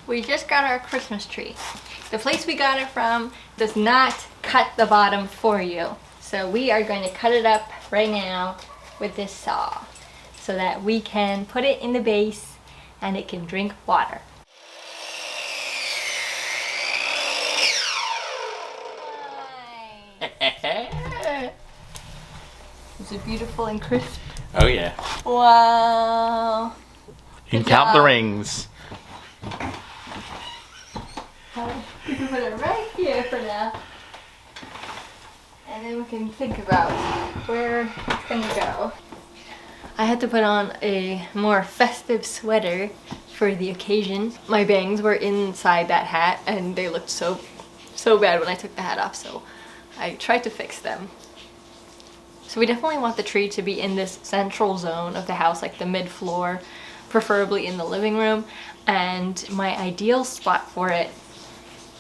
We just got our Christmas tree. The place we got it from does not cut the bottom for you. So we are going to cut it up right now with this saw so that we can put it in the base and it can drink water. Is it beautiful and crisp? Oh yeah. Wow. You can count the rings. We can put it right here for now. And then we can think about where it's gonna go. I had to put on a more festive sweater for the occasion. My bangs were inside that hat and they looked so bad when I took the hat off, so I tried to fix them. So we definitely want the tree to be in this central zone of the house, like the mid-floor, preferably in the living room. And my ideal spot for it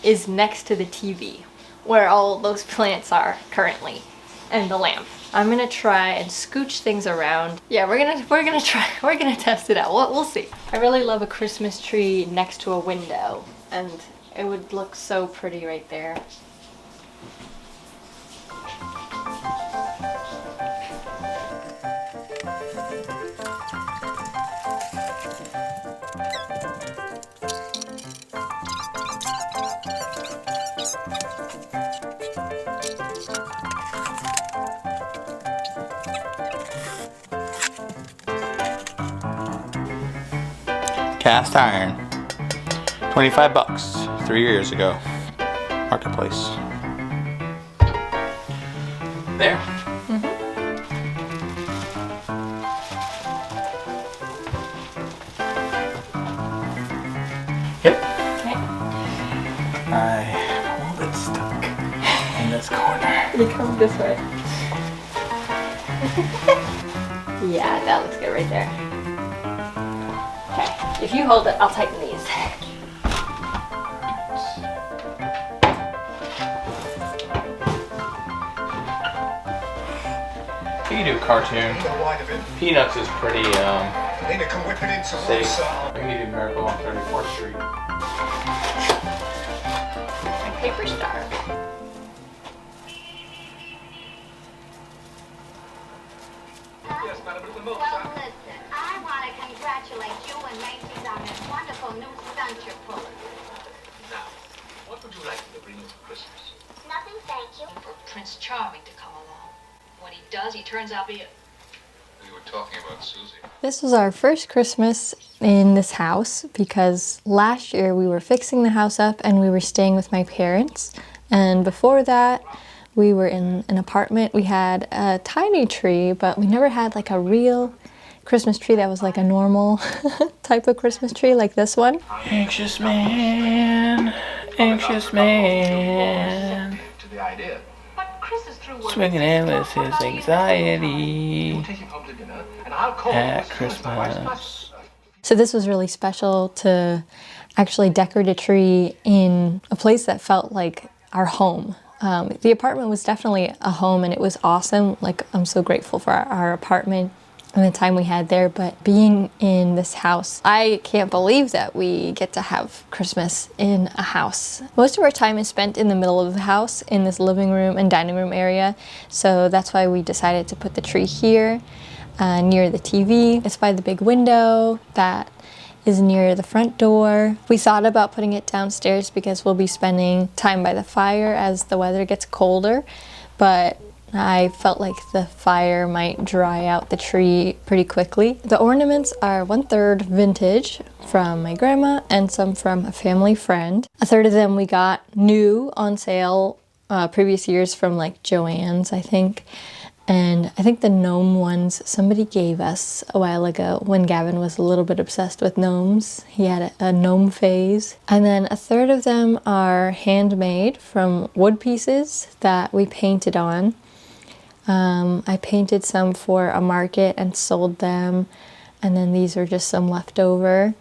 is next to the TV, where all those plants are currently, and the lamp. I'm gonna try and scooch things around. Yeah, we're gonna test it out. We'll see. I really love a Christmas tree next to a window, and it would look so pretty right there. Cast iron. 25 bucks 3 years ago. Marketplace. There. Yep. Okay. I'm a little bit stuck in this corner. You come this way. Yeah, that looks good right there. Okay, if you hold it, I'll tighten these. You can do a cartoon. Peanuts is pretty safe. We can do Miracle on 34th Street. My paper star. Yes, madam, but the milk. Well, listen, I want to congratulate you and Macy's on this wonderful new stunt you're pulling. Now, what would you like me to bring you for Christmas? Nothing, thank you. For Prince Charming to come along. When he does, he turns out to be a... We were talking about Susie. This was our first Christmas in this house because last year we were fixing the house up and we were staying with my parents. And before that, we were in an apartment. We had a tiny tree, but we never had like a real Christmas tree that was like a normal type of Christmas tree like this one. Anxious man, anxious man. To the idea. But Chris is through work. Swinging in with his anxiety We'll take him home to dinner, and I'll call at you as soon as my wife's Christmas. back. So this was really special to actually decorate a tree in a place that felt like our home. The apartment was definitely a home and it was awesome. Like, I'm so grateful for our apartment and the time we had there, but being in this house, I can't believe that we get to have Christmas in a house. Most of our time is spent in the middle of the house, in this living room and dining room area, so that's why we decided to put the tree here, near the TV. It's by the big window that is near the front door. We thought about putting it downstairs because we'll be spending time by the fire as the weather gets colder, but I felt like the fire might dry out the tree pretty quickly. The ornaments are 1/3 vintage from my grandma and some from a family friend. 1/3 of them we got new on sale previous years from like Joann's, I think. And I think the gnome ones somebody gave us a while ago when Gavin was a little bit obsessed with gnomes. He had a gnome phase. And then 1/3 of them are handmade from wood pieces that we painted on. I painted some for a market and sold them. And then these are just some leftover.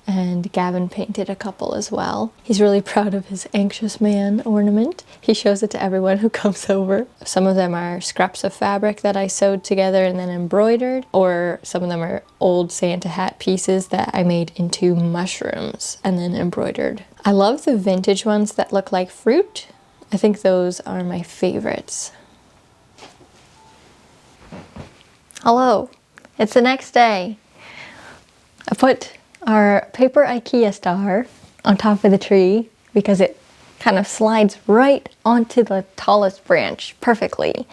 and Gavin painted a couple as well. He's really proud of his anxious man ornament. He shows it to everyone who comes over. Some of them are scraps of fabric that I sewed together and then embroidered, or some of them are old Santa hat pieces that I made into mushrooms and then embroidered. I love the vintage ones that look like fruit. I think those are my favorites. Hello, it's the next day. I put our paper IKEA star on top of the tree because it kind of slides right onto the tallest branch perfectly.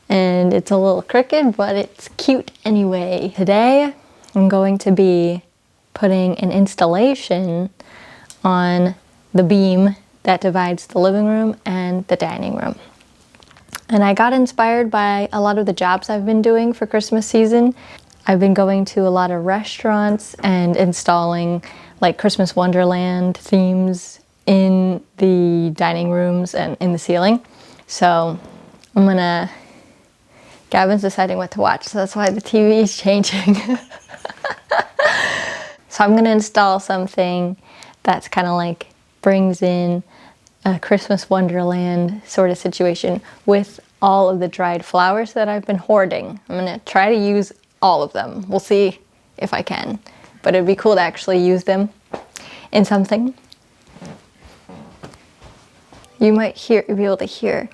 And it's a little crooked, but it's cute anyway. Today, I'm going to be putting an installation on the beam that divides the living room and the dining room. And I got inspired by a lot of the jobs I've been doing for Christmas season. I've been going to a lot of restaurants and installing like Christmas Wonderland themes in the dining rooms and in the ceiling. So Gavin's deciding what to watch, so that's why the TV is changing. So I'm gonna install something that's kind of like brings in a Christmas Wonderland sort of situation with all of the dried flowers that I've been hoarding. I'm gonna try to use all of them. We'll see if I can, but it'd be cool to actually use them in something. You might be able to hear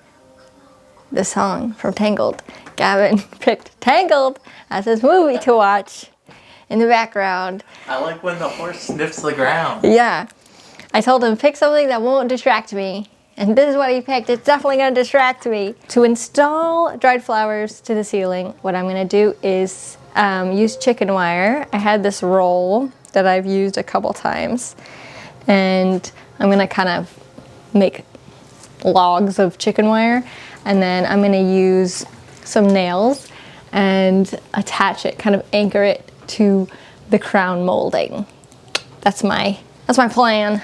the song from Tangled. Gavin picked Tangled as his movie to watch in the background. I like when the horse sniffs the ground. Yeah. I told him pick something that won't distract me. And this is what he picked. It's definitely going to distract me. To install dried flowers to the ceiling, what I'm going to do is use chicken wire. I had this roll that I've used a couple times. And I'm going to kind of make logs of chicken wire. And then I'm going to use some nails and attach it, kind of anchor it to the crown molding. That's my plan.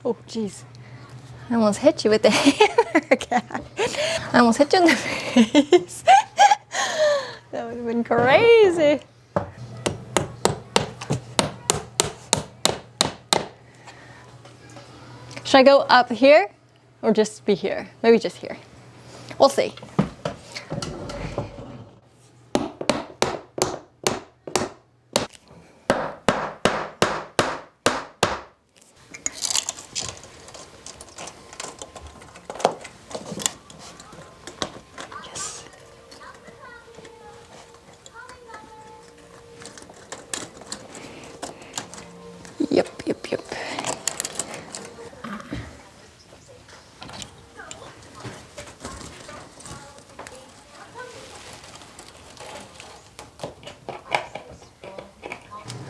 Oh, jeez. I almost hit you with the hammer, cat. I almost hit you in the face. That would have been crazy. Should I go up here or just be here? Maybe just here. We'll see. Yep.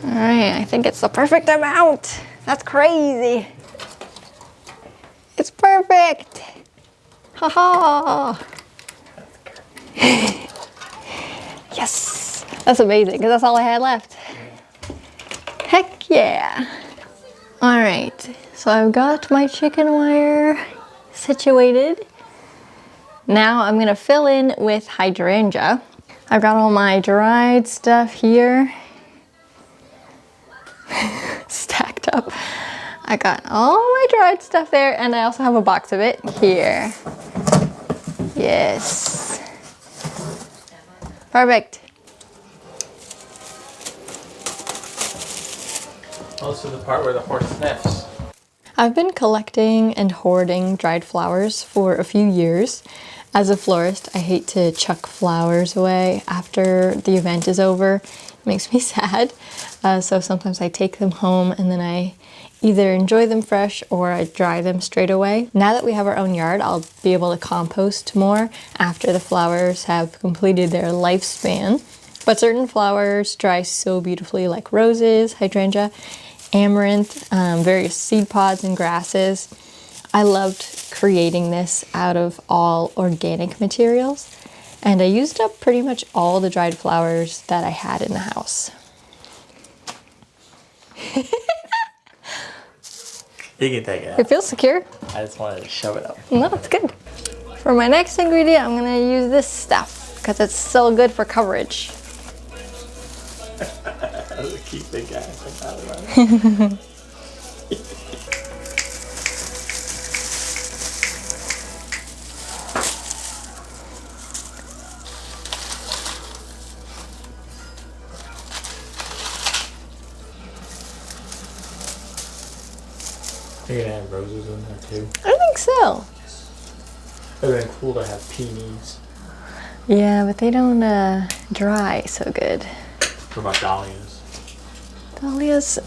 All right, I think it's the perfect amount. That's crazy. It's perfect. Ha ha. Yes, that's amazing because that's all I had left. Heck yeah. All right, so I've got my chicken wire situated. Now I'm gonna fill in with hydrangea. I've got all my dried stuff here. Stacked up. I got all my dried stuff there, and I also have a box of it here. Yes. Perfect. Also the part where the horse sniffs. I've been collecting and hoarding dried flowers for a few years. As a florist, I hate to chuck flowers away after the event is over. It makes me sad. So sometimes I take them home and then I either enjoy them fresh or I dry them straight away. Now that we have our own yard, I'll be able to compost more after the flowers have completed their lifespan. But certain flowers dry so beautifully, like roses, hydrangea, amaranth, various seed pods and grasses. I loved creating this out of all organic materials, and I used up pretty much all the dried flowers that I had in the house. You can take it out. It feels secure. I just wanted to shove it up. No, it's good. For my next ingredient, I'm gonna use this stuff because it's so good for coverage. Keep the gas out of it. You're gonna have roses in there too. I think so. It would have been cool to have peonies. Yeah, but they don't dry so good. What about dahlias? Dahlias,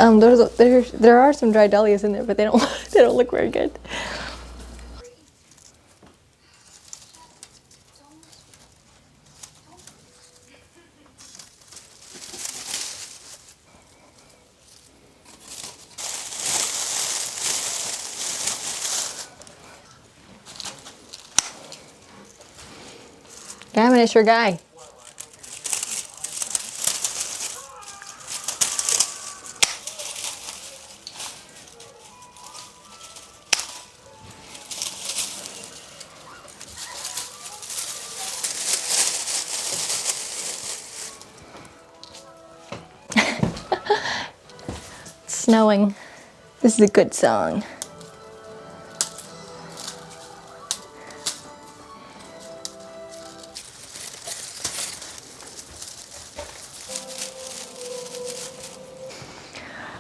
there are some dry dahlias in there, but they don't they don't look very good. Gavin, it's your guy. It's snowing. This is a good song.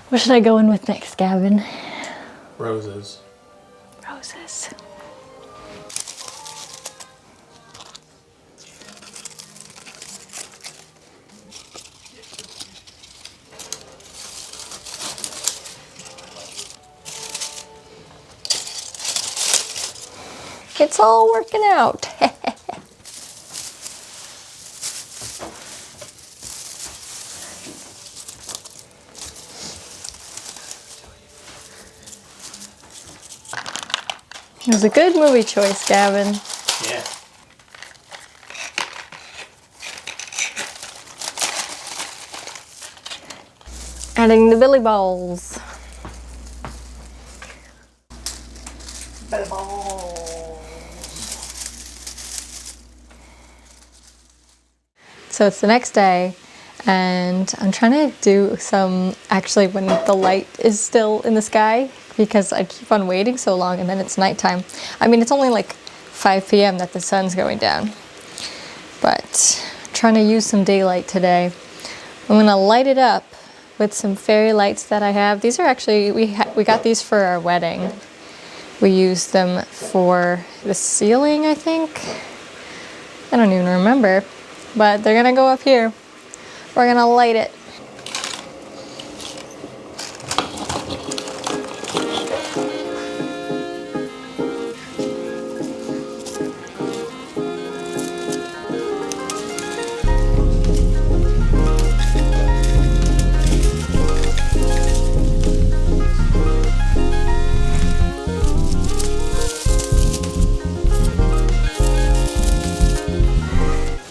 What should I go in with next, Gavin? Roses. Roses. It's all working out. It was a good movie choice, Gavin. Yeah. Adding the billy balls. Billy balls. So it's the next day, and I'm trying to do some, actually when the light is still in the sky, because I keep on waiting so long and then it's nighttime. I mean, it's only like 5 p.m. that the sun's going down, but I'm trying to use some daylight today. I'm gonna light it up with some fairy lights that I have. These are actually, we got these for our wedding. We used them for the ceiling, I think. I don't even remember, but they're gonna go up here. We're gonna light it.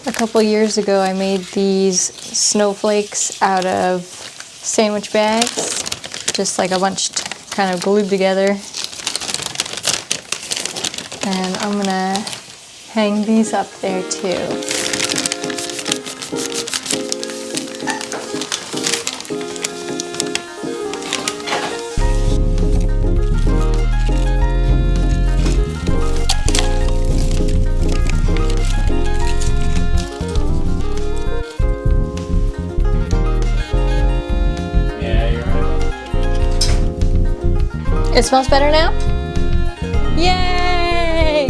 A couple years ago, I made these snowflakes out of sandwich bags, just like a bunch kind of glued together. And I'm gonna hang these up there too. It smells better now? Yay!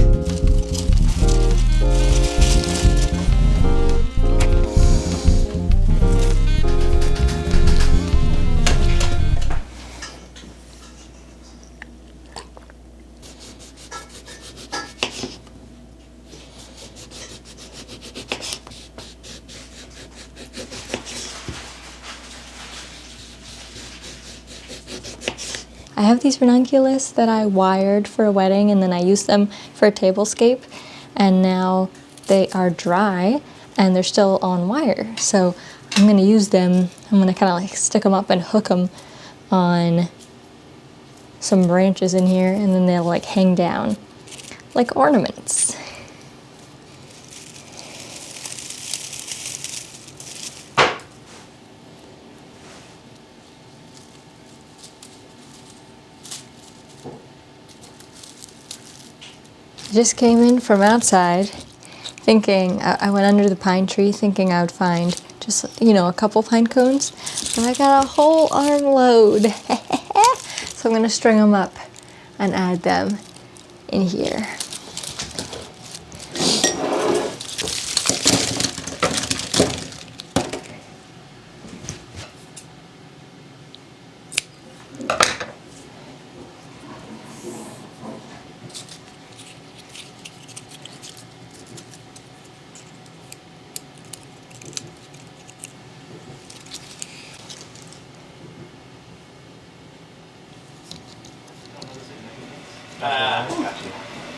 I have these ranunculus that I wired for a wedding, and then I used them for a tablescape, and now they are dry and they're still on wire. So I'm gonna use them. I'm gonna kind of like stick them up and hook them on some branches in here, and then they'll like hang down like ornaments. Just came in from outside thinking, I went under the pine tree thinking I would find just, you know, a couple pine cones, but I got a whole armload. So I'm gonna string them up and add them in here.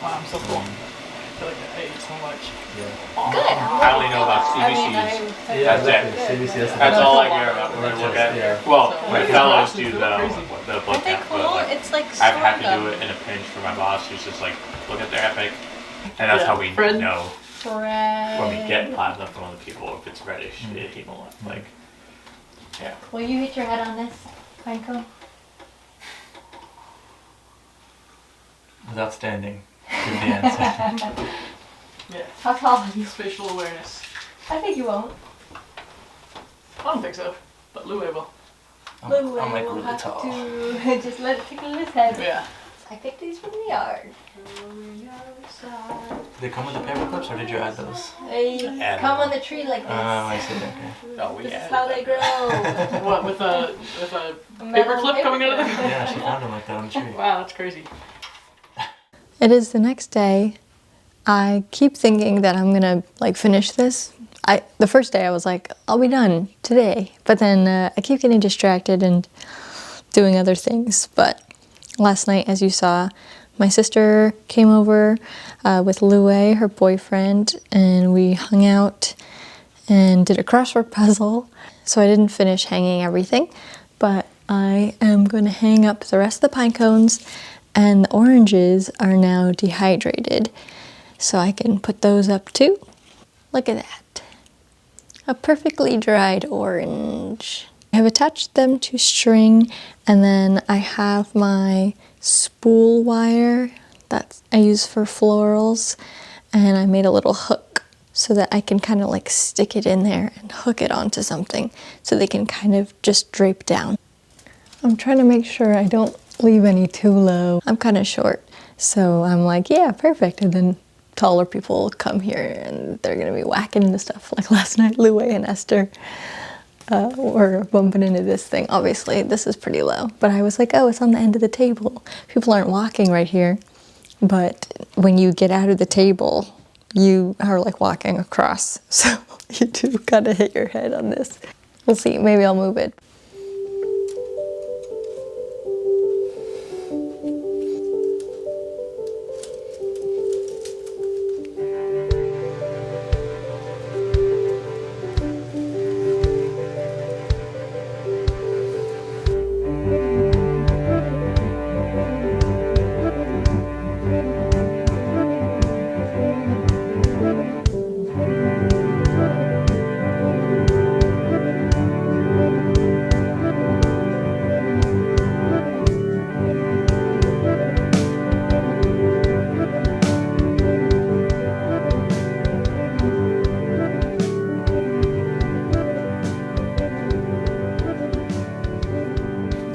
Wow, I'm so cool. I feel like I ate so much. I only know about CBCs. Yeah, That's it. CBC, That's all I care about when I look at Yeah. it. Well, So, my yeah, fellows it's do really the crazy. blood Aren't they count, cool? but like, It's like I've had to sorghum. do it in a pinch for my boss, who's just like, look at their epic, and that's Yeah, how we Fred. know Bread. when we get plasma from other people if it's reddish. He won't like. Yeah. Will you hit your head on this pine cone? Without standing. Give the answer. Yeah. How tall are you? Spatial awareness. I think you won't. I don't think so, but Lou will. I'm Lou like will really have tall. to just let it tickle his head. Yeah. I picked these from the yard. They come with the paper clips, or did you add those? They Add come them. on the tree like this. I see. Okay. Oh, we This is added how that. they grow. What, with a A paper metal clip coming out of clip. them? Yeah, she found them like that on the tree. Wow, that's crazy. It is the next day. I keep thinking that I'm gonna like finish this. The first day I was like, I'll be done today, but then I keep getting distracted and doing other things. But last night, as you saw, my sister came over with Louie, her boyfriend, and we hung out and did a crossword puzzle. So I didn't finish hanging everything, but I am going to hang up the rest of the pine cones, and the oranges are now dehydrated. So I can put those up too. Look at that. A perfectly dried orange. I have attached them to string, and then I have my spool wire that I use for florals, and I made a little hook so that I can kind of like stick it in there and hook it onto something so they can kind of just drape down. I'm trying to make sure I don't leave any too low. I'm kind of short, so I'm like, yeah, perfect. And then taller people come here and they're gonna be whacking into stuff. Like last night, Louie and Esther were bumping into this thing. Obviously, this is pretty low, but I was like, oh, it's on the end of the table. People aren't walking right here, but when you get out of the table, you are like walking across. So you do kind of hit your head on this. We'll see, maybe I'll move it.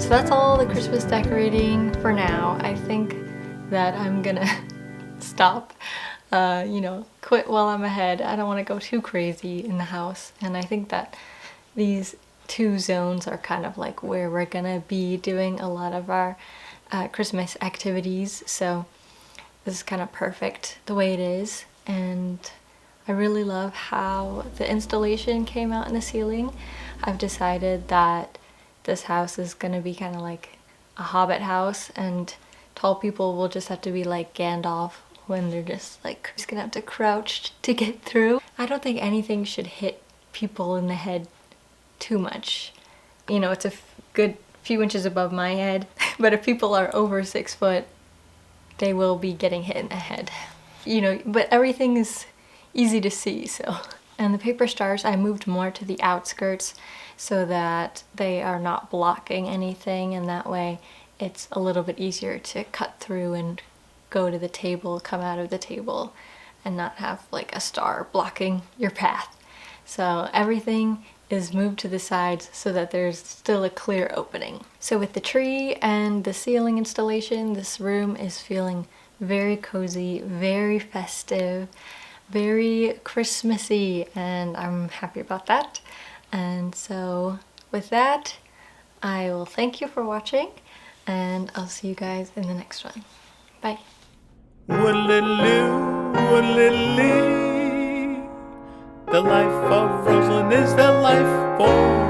So that's all the Christmas decorating for now. I think that I'm gonna stop, quit while I'm ahead. I don't want to go too crazy in the house. And I think that these two zones are kind of like where we're gonna be doing a lot of our Christmas activities. So this is kind of perfect the way it is. And I really love how the installation came out in the ceiling. I've decided that this house is gonna be kind of like a hobbit house, and tall people will just have to be like Gandalf when they're just gonna have to crouch to get through. I don't think anything should hit people in the head too much. You know, it's a good few inches above my head, But if people are over 6 foot, they will be getting hit in the head. You know, but everything is easy to see, so. And the paper stars, I moved more to the outskirts so that they are not blocking anything, and that way it's a little bit easier to cut through and go to the table, come out of the table, and not have like a star blocking your path. So everything is moved to the sides so that there's still a clear opening. So with the tree and the ceiling installation, this room is feeling very cozy, very festive, very Christmassy, and I'm happy about that. And so with that, I will thank you for watching, and I'll see you guys in the next one. Bye. Woodloo, woodloo, the life of Rosalind is the life for